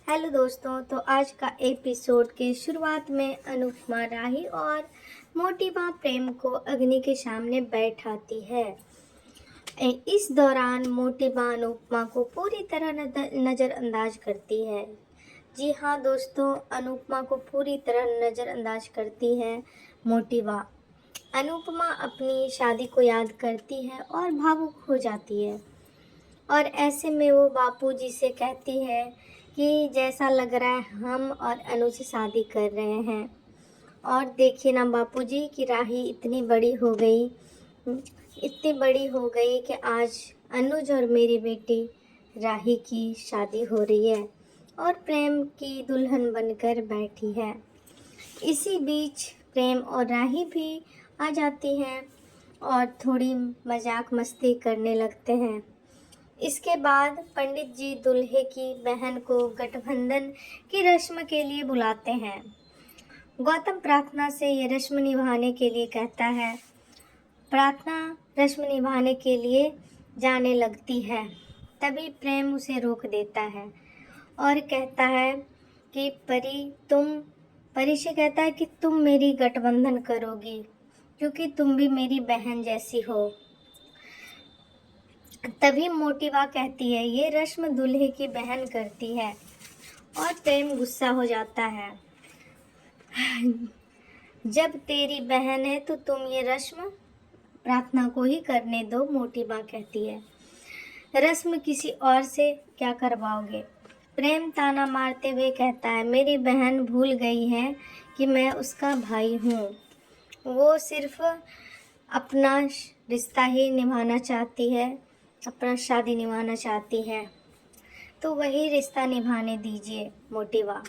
Hello दोस्तों, तो आज का एपिसोड के शुरुआत में अनुपमा राही और मोटिवा प्रेम को अग्नि के सामने बैठाती है। इस दौरान मोटिवा अनुपमा को पूरी तरह नज़रअंदाज करती है। जी हाँ दोस्तों, अनुपमा को पूरी तरह नज़रअंदाज करती है मोटिवा। अनुपमा अपनी शादी को याद करती है और भावुक हो जाती है और ऐसे में वो बापूजी से कहती है कि जैसा लग रहा है हम और अनु से शादी कर रहे हैं। और देखिए ना बापूजी कि राही इतनी बड़ी हो गई कि आज अनुज और मेरी बेटी राही की शादी हो रही है और प्रेम की दुल्हन बनकर बैठी है। इसी बीच प्रेम और राही भी आ जाती हैं और थोड़ी मजाक मस्ती करने लगते हैं। इसके बाद पंडित जी दूल्हे की बहन को गठबंधन की रस्म के लिए बुलाते हैं। गौतम प्रार्थना से ये रस्म निभाने के लिए कहता है। प्रार्थना रस्म निभाने के लिए जाने लगती है, तभी प्रेम उसे रोक देता है और कहता है कि परी से कहता है कि तुम मेरी गठबंधन करोगी क्योंकि तुम भी मेरी बहन जैसी हो। तभी मोटिवा कहती है ये रस्म दूल्हे की बहन करती है और प्रेम गुस्सा हो जाता है। जब तेरी बहन है तो तुम ये रस्म प्रार्थना को ही करने दो, मोटिवा कहती है। रस्म किसी और से क्या करवाओगे? प्रेम ताना मारते हुए कहता है मेरी बहन भूल गई है कि मैं उसका भाई हूँ। वो सिर्फ अपना रिश्ता ही निभाना चाहती है, अपना शादी निभाना चाहती है, तो वही रिश्ता निभाने दीजिए मोटिवा।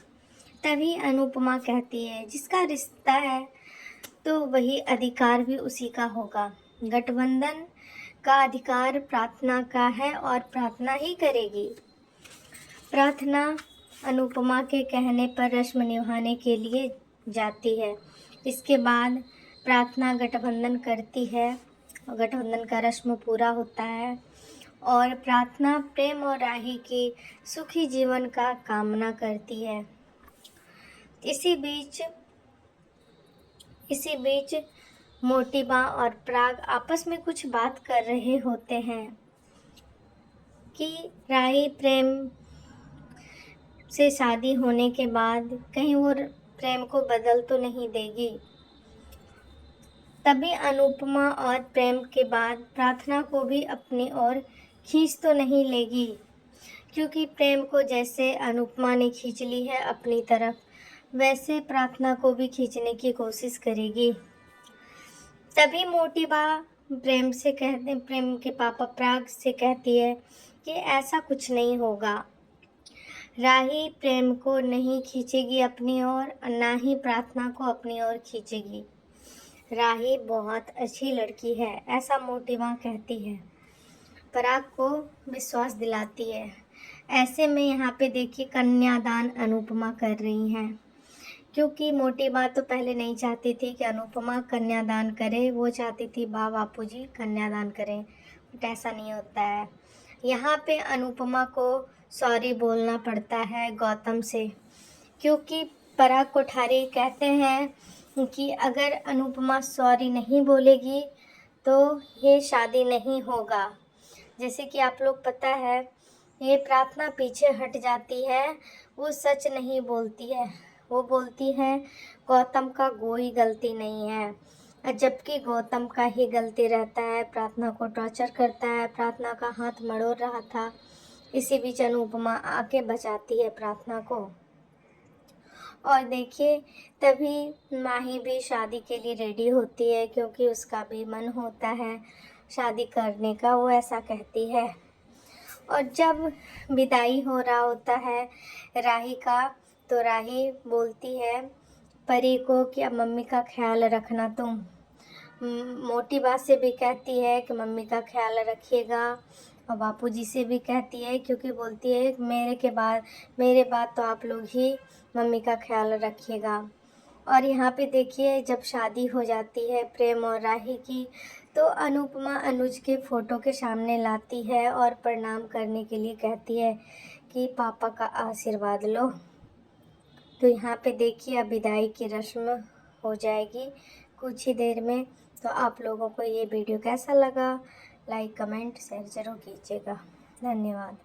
तभी अनुपमा कहती है जिसका रिश्ता है तो वही अधिकार भी उसी का होगा। गठबंधन का अधिकार प्रार्थना का है और प्रार्थना ही करेगी। प्रार्थना अनुपमा के कहने पर रस्म निभाने के लिए जाती है। इसके बाद प्रार्थना गठबंधन करती है और गठबंधन का रस्म पूरा होता है और प्रार्थना प्रेम और राही की सुखी जीवन का कामना करती है। इसी बीच मोटिवा और प्राग आपस में कुछ बात कर रहे होते हैं कि राही प्रेम से शादी होने के बाद कहीं वो प्रेम को बदल तो नहीं देगी। तभी अनुपमा और प्रेम के बाद प्रार्थना को भी अपनी ओर खींच तो नहीं लेगी, क्योंकि प्रेम को जैसे अनुपमा ने खींच ली है अपनी तरफ, वैसे प्रार्थना को भी खींचने की कोशिश करेगी। तभी मोटिवा प्रेम के पापा प्राग से कहती है कि ऐसा कुछ नहीं होगा। राही प्रेम को नहीं खींचेगी अपनी ओर, ना ही प्रार्थना को अपनी ओर खींचेगी। राही बहुत अच्छी लड़की है, ऐसा मोटिवा कहती है। पराग को विश्वास दिलाती है। ऐसे में यहाँ पे देखिए कन्यादान अनुपमा कर रही हैं, क्योंकि मोटिवा तो पहले नहीं चाहती थी कि अनुपमा कन्यादान करे, वो चाहती थी बापूजी कन्यादान करें, बट ऐसा नहीं होता है। यहाँ पे अनुपमा को सॉरी बोलना पड़ता है गौतम से, क्योंकि पराग कोठारी कहते हैं कि अगर अनुपमा सॉरी नहीं बोलेगी तो ये शादी नहीं होगा। जैसे कि आप लोग पता है, ये प्रार्थना पीछे हट जाती है, वो सच नहीं बोलती है। वो बोलती है गौतम का कोई गलती नहीं है, जबकि गौतम का ही गलती रहता है। प्रार्थना को टॉर्चर करता है, प्रार्थना का हाथ मरोड़ रहा था। इसी बीच अनुपमा आके बचाती है प्रार्थना को। और देखिए तभी माही भी शादी के लिए रेडी होती है, क्योंकि उसका भी मन होता है शादी करने का, वो ऐसा कहती है। और जब विदाई हो रहा होता है राही का, तो राही बोलती है परी को कि अब मम्मी का ख्याल रखना तुम। मोटिवा से भी कहती है कि मम्मी का ख्याल रखिएगा, और बापूजी से भी कहती है, क्योंकि बोलती है मेरे बाद तो आप लोग ही मम्मी का ख्याल रखिएगा। और यहाँ पे देखिए जब शादी हो जाती है प्रेम और राही की, तो अनुपमा अनुज के फ़ोटो के सामने लाती है और प्रणाम करने के लिए कहती है कि पापा का आशीर्वाद लो। तो यहाँ पे देखिए अब विदाई की रस्म हो जाएगी कुछ ही देर में। तो आप लोगों को ये वीडियो कैसा लगा, लाइक कमेंट शेयर ज़रूर कीजिएगा। धन्यवाद।